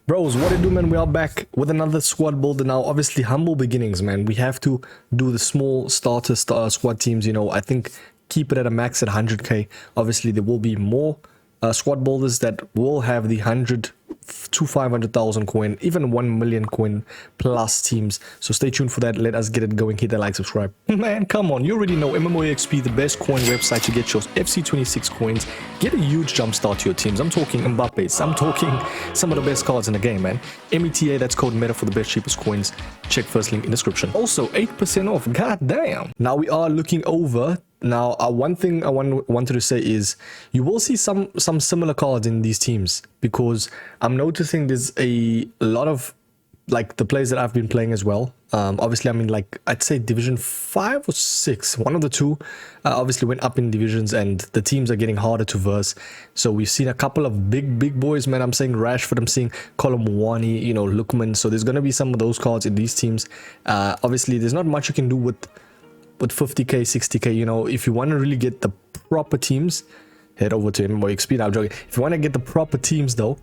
Bros, what it do, man? We are back with another squad builder now. Obviously, humble beginnings, man. We have to do the small starter squad teams, you know. I think keep it at a max at 100k. Obviously, there will be more squad builders that will have the 100 to 500,000 coin, even 1 million coin plus teams. So stay tuned for that. Let us get it going. Hit that like, subscribe. Man, come on. You already know MMOEXP, the best coin website to get your FC26 coins. Get a huge jump start to your teams. I'm talking Mbappe's. I'm talking some of the best cards in the game, man. META, that's code META for the best, cheapest coins. Check first link in description. Also, 8% off. God damn. Now we are looking over. Now, one thing I wanted to say is you will see some similar cards in these teams, because I'm noticing there's a lot of like the players that I've been playing as well. Obviously, I mean, like I'd say division 5 or 6, one of the two, obviously went up in divisions, and the teams are getting harder to verse. So we've seen a couple of big boys, man. I'm saying Rashford, I'm saying Colomwani, you know, Lookman. So there's gonna be some of those cards in these teams. Obviously, there's not much you can do with 50k, 60k, you know. If you want to really get the proper teams, head over to MMOEXP. Now, I'm joking. If you want to get the proper teams though,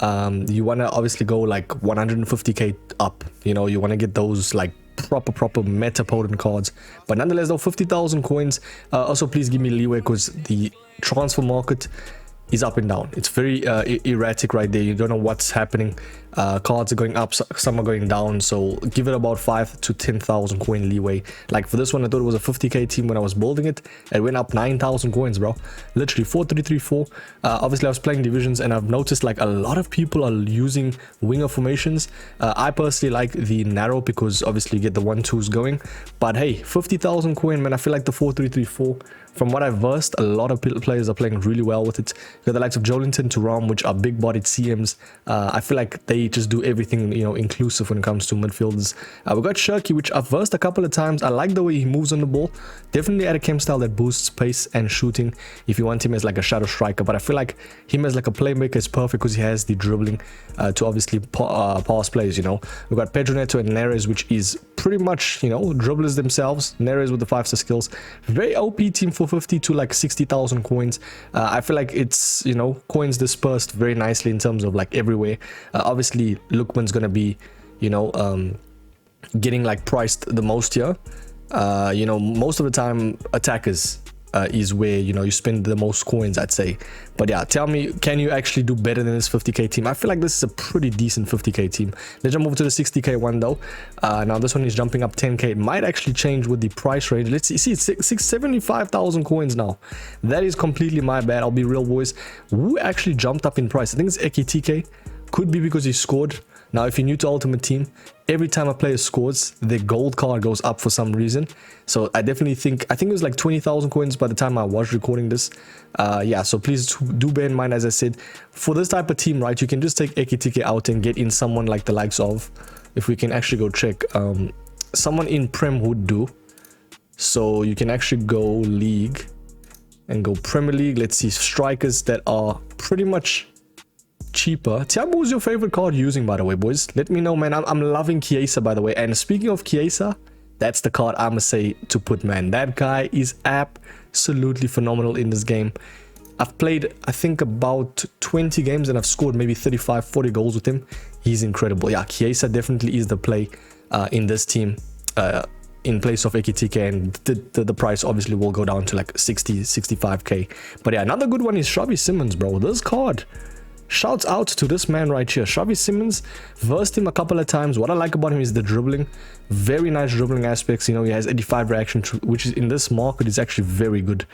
you want to obviously go like 150k up, you know. You want to get those like proper meta potent cards. But nonetheless though, 50,000 coins. Also, please give me leeway, because the transfer market is up and down. It's very erratic right there. You don't know what's happening. Cards are going up, some are going down, so give it about 5 to 10,000 coin leeway. Like for this one, I thought it was a 50k team when I was building it. It went up 9,000 coins, bro. Literally 4334. Obviously I was playing divisions, and I've noticed like a lot of people are using winger formations. I personally like the narrow, because obviously you get the 1-2s going. But hey, 50,000 coin, man. I feel like the 4334, from what I've versed, a lot of players are playing really well with it. You got the likes of Jolinton to Ram, which are big bodied CMs. I feel like they just do everything, you know, inclusive when it comes to midfielders. We got Shirky, which I've versed a couple of times. I like the way he moves on the ball. Definitely add a chem style that boosts pace and shooting if you want him as like a shadow striker. But I feel like him as like a playmaker is perfect, because he has the dribbling to obviously pass plays, you know. We got Pedro Neto and Neres, which is pretty much, you know, dribblers themselves. Neres with the 5-star skills. Very OP team for 50 to like 60,000 coins. I feel like it's, you know, coins dispersed very nicely in terms of like everywhere. Obviously Lookman's gonna be, you know, getting like priced the most here. You know, most of the time attackers is where, you know, you spend the most coins, I'd say. But yeah, tell me, can you actually do better than this 50k team? I feel like this is a pretty decent 50k team. Let's jump over to the 60k one though. Now this one is jumping up 10k. It might actually change with the price range. Let's see, it's 75,000 coins now. That is completely my bad. I'll be real, boys. Who actually jumped up in price? I think it's EKTK. Could be because he scored. Now, if you're new to Ultimate Team, every time a player scores, their gold card goes up for some reason. So I definitely think, I think it was like 20,000 coins by the time I was recording this. Yeah, so please do bear in mind, as I said, for this type of team, right, you can just take EKTK out and get in someone like the likes of, if we can actually go check, someone in Prem would do. So you can actually go League and go Premier League. Let's see, strikers that are pretty much cheaper. Tiago, who's your favorite card using, by the way, boys? Let me know, man. I'm loving Chiesa, by the way. And speaking of Chiesa, that's the card I'ma say to put, man. That guy is absolutely phenomenal in this game. I've played, I think, about 20 games, and I've scored maybe 35-40 goals with him. He's incredible. Yeah, Chiesa definitely is the play in this team, in place of EKTK, and the price obviously will go down to like 60-65k. But yeah, another good one is Xavi Simons, bro. This card, shouts out to this man right here. Xavi Simons, versed him a couple of times. What I like about him is the dribbling. Very nice dribbling aspects. You know, he has 85 reaction, which is in this market is actually very good.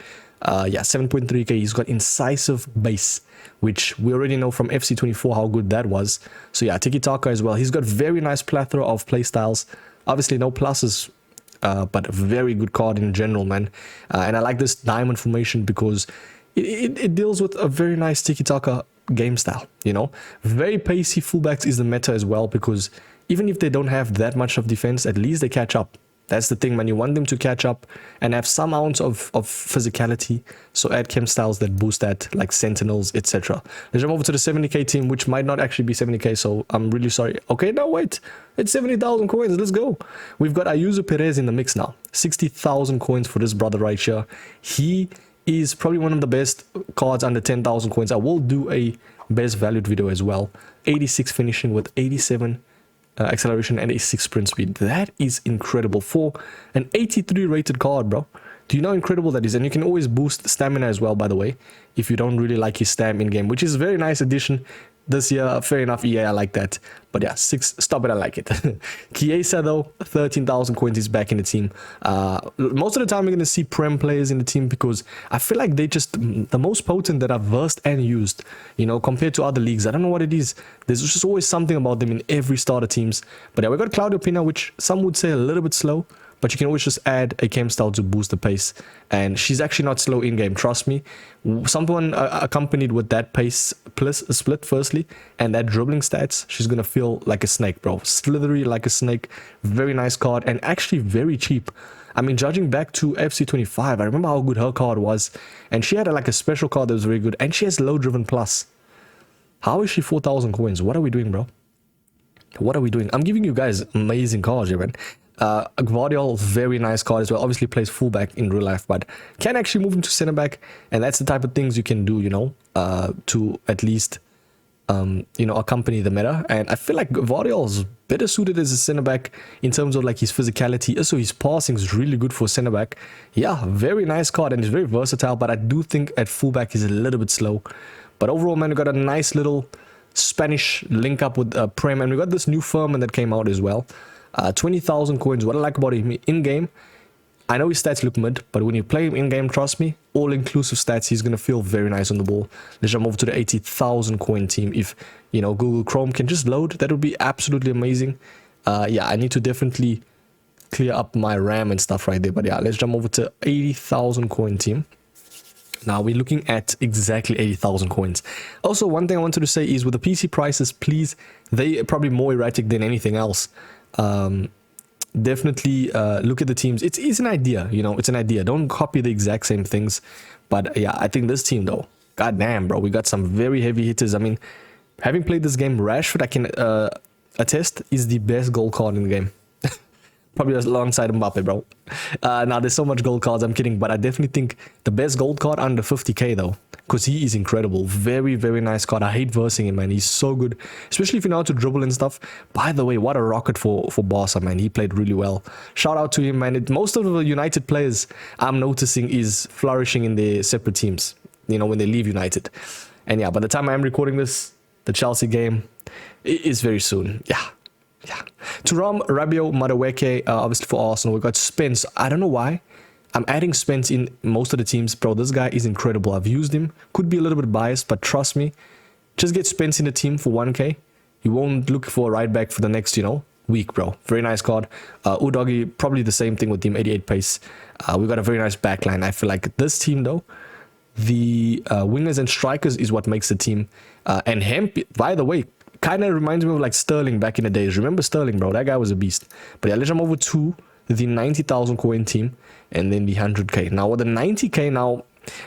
Yeah, 7.3k. He's got incisive base, which we already know from FC24 how good that was. So yeah, tiki-taka as well. He's got very nice plethora of play styles. Obviously no pluses, but a very good card in general, man. And I like this diamond formation because it deals with a very nice tiki-taka game style, you know. Very pacey fullbacks is the meta as well, because even if they don't have that much of defense, at least they catch up. That's the thing, man. You want them to catch up and have some ounce of physicality. So add chem styles that boost that, like sentinels, etc. Let's jump over to the 70k team, which might not actually be 70k, so I'm really sorry. Okay, no, wait. It's 70,000 coins. Let's go. We've got Ayuso Perez in the mix now. 60,000 coins for this brother right here. He is probably one of the best cards under 10,000 coins. I will do a best valued video as well. 86 finishing with 87 acceleration and 86 sprint speed. That is incredible for an 83 rated card, bro. Do you know how incredible that is? And you can always boost stamina as well, by the way, if you don't really like his stam in game, which is a very nice addition this year. Fair enough, EA, I like that. But yeah, 6, stop it, I like it. Chiesa though, 13,000 coins is back in the team. Most of the time we're going to see Prem players in the team because I feel like they just the most potent that are versed and used, you know, compared to other leagues. I don't know what it is. There's just always something about them in every starter teams. But yeah, we got Claudio Pina, which some would say a little bit slow, but you can always just add a chem style to boost the pace. And she's actually not slow in game, trust me. Someone accompanied with that pace plus split firstly, and that dribbling stats, she's gonna feel like a snake, bro. Slithery like a snake. Very nice card and actually very cheap. I mean, judging back to FC25, I remember how good her card was, and she had like a special card that was very good, and she has low driven plus. How is she 4,000 coins? What are we doing, bro? What are we doing? I'm giving you guys amazing cards here, man. Gvardiol, very nice card as well. Obviously plays fullback in real life, but can actually move him to center back, and that's the type of things you can do, you know, to at least, you know, accompany the meta. And I feel like Gvardiol is better suited as a center back in terms of like his physicality. Also, his passing is really good for center back. Yeah, very nice card, and he's very versatile. But I do think at fullback he's a little bit slow. But overall, man, we got a nice little Spanish link up with Prem, and we got this new Furman that came out as well. 20,000 coins. What I like about him in game, I know his stats look mid, but when you play him in game, trust me, all inclusive stats, he's gonna feel very nice on the ball. Let's jump over to the 80,000 coin team. If you know Google Chrome can just load, that would be absolutely amazing. Yeah, I need to definitely clear up my RAM and stuff right there. But yeah, let's jump over to 80,000 coin team. Now we're looking at exactly 80,000 coins. Also, one thing I wanted to say is with the PC prices, please, they are probably more erratic than anything else. Definitely look at the teams. It's an idea, you know, it's an idea. Don't copy the exact same things. But yeah, I think this team though, god damn, bro, we got some very heavy hitters. I mean, having played this game, Rashford, I can attest, is the best gold card in the game. Probably alongside Mbappe, bro. Now there's so much gold cards, I'm kidding, but I definitely think the best gold card under 50k though, because he is incredible. Very, very nice card. I hate versing him, man. He's so good, especially if you know how to dribble and stuff. By the way, what a rocket for Barca, man. He played really well. Shout out to him, man. Most of the United players I'm noticing is flourishing in their separate teams, you know, when they leave United. And yeah, by the time I'm recording this, the Chelsea game is very soon. Yeah. Thuram, Rabiot, Madueke, obviously for Arsenal. We got Spence. I don't know why I'm adding Spence in most of the teams, bro. This guy is incredible. I've used him. Could be a little bit biased, but trust me, just get Spence in the team for 1k. You won't look for a right back for the next, you know, week, bro. Very nice card. Udogi, probably the same thing with him, 88 pace. We got a very nice backline. I feel like this team though, the wingers and strikers is what makes the team. And Hemp, by the way, kind of reminds me of like Sterling back in the days. Remember Sterling, bro? That guy was a beast. But yeah, let's jump over to the 90,000 coin team and then the 100k. Now with the 90k, now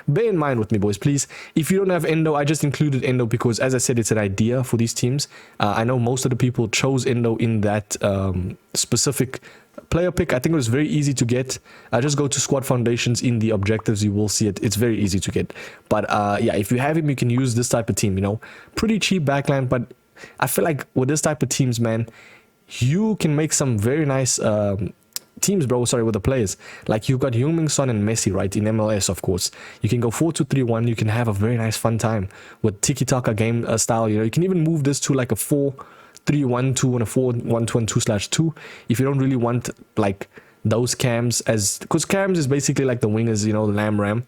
bear in mind with me, boys, please. If you don't have Endo, I just included Endo because, as I said, it's an idea for these teams. I know most of the people chose Endo in that specific player pick. I think it was very easy to get. Just go to squad foundations in the objectives. You will see it. It's very easy to get. But yeah, if you have him, you can use this type of team, you know. Pretty cheap backline, but I feel like with this type of teams, man, you can make some very nice teams, bro. Sorry, with the players. Like you've got Heung-min Son and Messi, right? In MLS, of course. You can go 4-2-3-1. You can have a very nice fun time with tiki-taka game style. You know, you can even move this to like a 4-3-1-2 and a 4-1-2-2/2 if you don't really want like those cams, as because cams is basically like the wingers, you know, the lamb ram.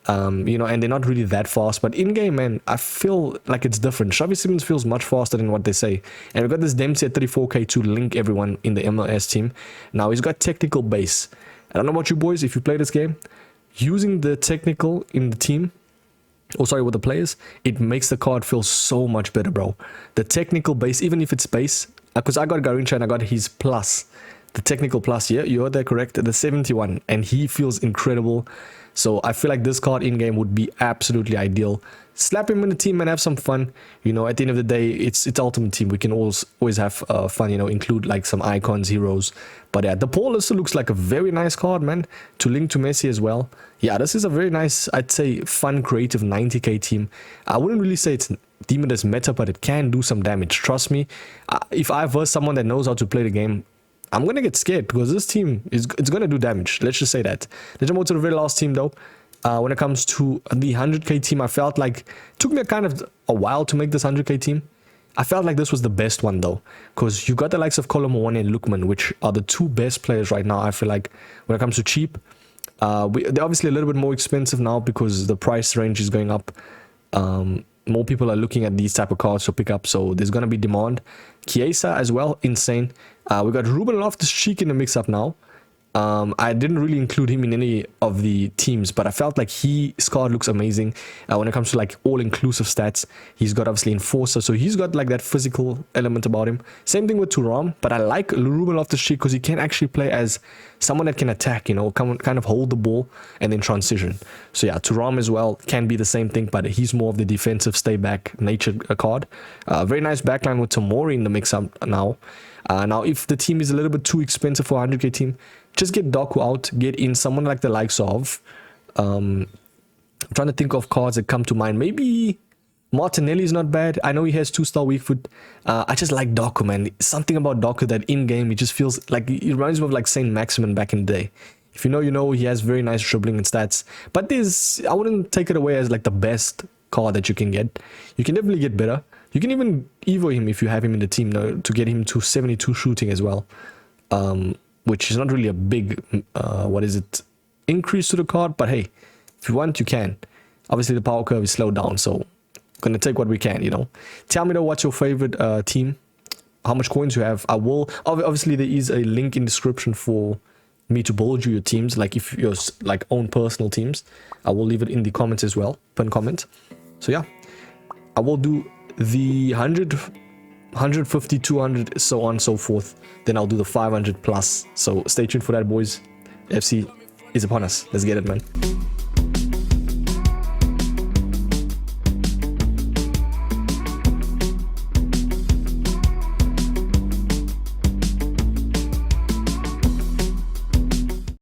You know, and they're not really that fast, but in game, man, I feel like it's different. Xavi Simons feels much faster than what they say, and we've got this Dempsey at 34k to link everyone in the MLS team. Now he's got technical base. I don't know about you boys, if you play this game, using the technical in the team, or sorry, with the players, it makes the card feel so much better, bro. The technical base, even if it's base, because I got Garrincha and I got his plus, the technical plus. Yeah, you heard that correct, the 71, and he feels incredible. So I feel like this card in game would be absolutely ideal slap him in the team and have some fun. You know, at the end of the day, it's Ultimate Team. We can always have fun, you know, include like some icons, heroes. But yeah, the Paul also looks like a very nice card, man, to link to Messi as well. Yeah, this is a very nice, I'd say, fun, creative 90k team. I wouldn't really say it's deemed as meta, but it can do some damage. Trust me, if I verse someone that knows how to play the game, I'm going to get scared because this team, it's going to do damage. Let's just say that. Let's jump over to the very last team, though. When it comes to the 100k team, I felt like it took me a while to make this 100k team. I felt like this was the best one, though, because you got the likes of Colomboani and Lukman, which are the two best players right now, I feel like, when it comes to cheap. They're obviously a little bit more expensive now because the price range is going up. More people are looking at these type of cards to pick up, so there's going to be demand. Chiesa as well, insane. We got Ruben Loftus-Cheek in the mix-up now. I didn't really include him in any of the teams, but I felt like his card looks amazing when it comes to like all-inclusive stats. He's got obviously Enforcer, so he's got like that physical element about him. Same thing with Thuram, but I like Ruben Loftus-Cheek because he can actually play as someone that can attack, you know, kind of hold the ball and then transition. So yeah, Thuram as well can be the same thing, but he's more of the defensive stay-back nature card. Very nice backline with Tomori in the mix-up now. Now, if the team is a little bit too expensive for a 100k team, just get Doku out, get in someone like the likes of... I'm trying to think of cards that come to mind. Maybe Martinelli is not bad. I know he has 2-star weak foot. I just like Doku, man. Something about Doku that in-game, it just feels like... It reminds me of like Saint Maximin back in the day. If you know, you know, he has very nice dribbling and stats. But I wouldn't take it away as like the best card that you can get. You can definitely get better. You can even evo him if you have him in the team now to get him to 72 shooting as well. Which is not really a big, increase to the card. But hey, if you want, you can. Obviously, the power curve is slowed down, so gonna take what we can, you know. Tell me though, what's your favorite team? How much coins you have? I will, obviously there is a link in description for me to build you your teams, like if your like own personal teams. I will leave it in the comments as well, pin comment. So yeah, I will do the 100, 150, 200, so on and so forth. Then I'll do the 500 plus. So stay tuned for that, boys. FC is upon us. Let's get it, man.